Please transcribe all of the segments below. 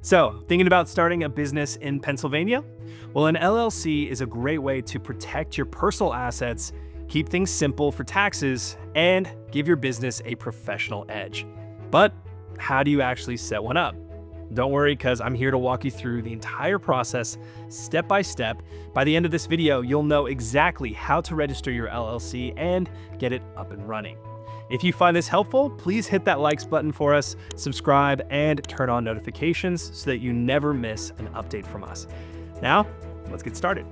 So, thinking about starting a business in Pennsylvania? Well, an LLC is a great way to protect your personal assets, keep things simple for taxes, and give your business a professional edge. But how do you actually set one up? Don't worry, because I'm here to walk you through the entire process step by step. By the end of this video, you'll know exactly how to register your LLC and get it up and running. If you find this helpful, please hit that likes button for us, subscribe, and turn on notifications so that you never miss an update from us. Now, let's get started.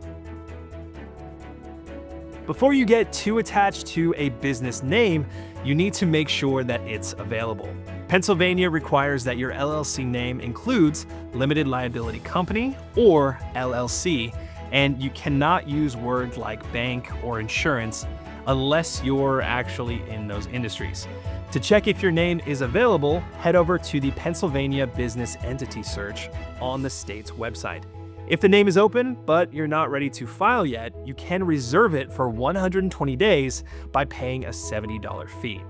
Before you get too attached to a business name, you need to make sure that it's available. Pennsylvania requires that your LLC name includes Limited Liability Company or LLC, and you cannot use words like bank or insurance unless you're actually in those industries. To check if your name is available, head over to the Pennsylvania Business Entity Search on the state's website. If the name is open, but you're not ready to file yet, you can reserve it for 120 days by paying a $70 fee.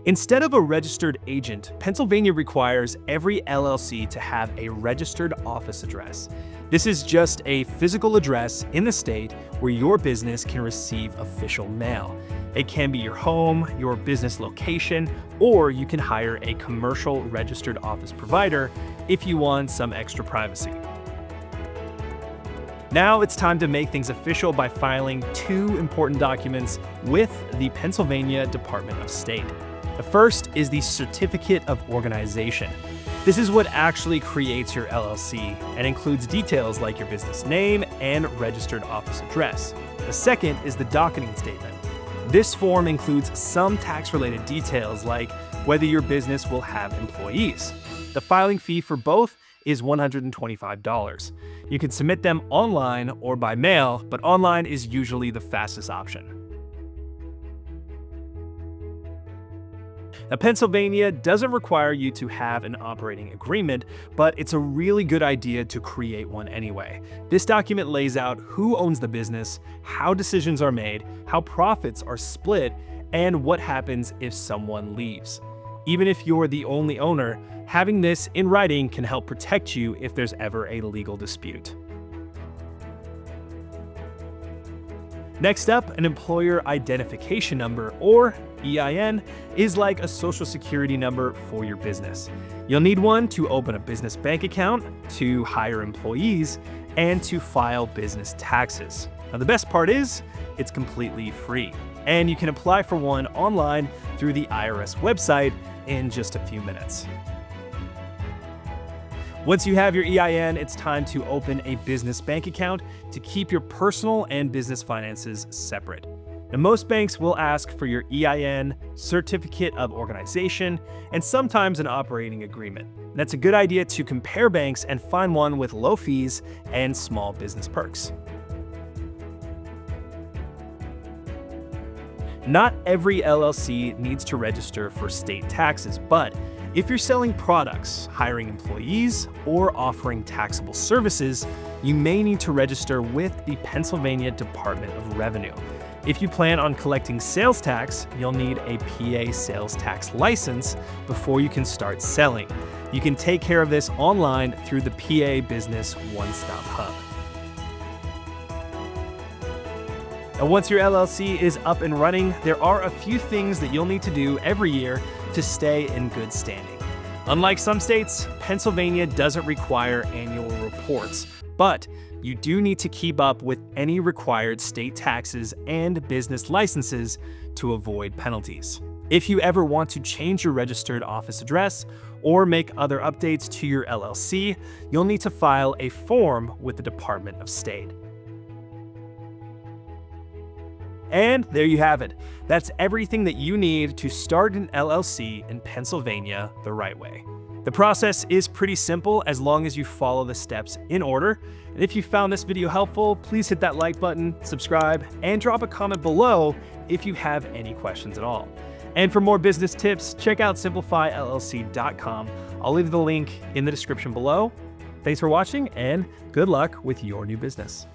Instead of a registered agent, Pennsylvania requires every LLC to have a registered office address. This is just a physical address in the state where your business can receive official mail. It can be your home, your business location, or you can hire a commercial registered office provider if you want some extra privacy. Now it's time to make things official by filing two important documents with the Pennsylvania Department of State. The first is the Certificate of Organization. This is what actually creates your LLC and includes details like your business name and registered office address. The second is the Docketing Statement. This form includes some tax-related details like whether your business will have employees. The filing fee for both is $125. You can submit them online or by mail, but online is usually the fastest option. Now, Pennsylvania doesn't require you to have an operating agreement, but it's a really good idea to create one anyway. This document lays out who owns the business, how decisions are made, how profits are split, and what happens if someone leaves. Even if you're the only owner, having this in writing can help protect you if there's ever a legal dispute. Next up, an employer identification number, or EIN, is like a social security number for your business. You'll need one to open a business bank account, to hire employees, and to file business taxes. Now, the best part is, it's completely free, and you can apply for one online through the IRS website in just a few minutes. Once you have your EIN, it's time to open a business bank account to keep your personal and business finances separate. Now, most banks will ask for your EIN, Certificate of Organization, and sometimes an operating agreement. That's a good idea to compare banks and find one with low fees and small business perks. Not every LLC needs to register for state taxes, but if you're selling products, hiring employees, or offering taxable services, you may need to register with the Pennsylvania Department of Revenue. If you plan on collecting sales tax, you'll need a PA sales tax license before you can start selling. You can take care of this online through the PA Business One-Stop Hub. And once your LLC is up and running, there are a few things that you'll need to do every year to stay in good standing. Unlike some states, Pennsylvania doesn't require annual reports, but you do need to keep up with any required state taxes and business licenses to avoid penalties. If you ever want to change your registered office address or make other updates to your LLC, you'll need to file a form with the Department of State. And there you have it. That's everything that you need to start an LLC in Pennsylvania the right way. The process is pretty simple as long as you follow the steps in order. And if you found this video helpful, please hit that like button, subscribe, and drop a comment below if you have any questions at all. And for more business tips, check out simplifyllc.com. I'll leave the link in the description below. Thanks for watching, and good luck with your new business.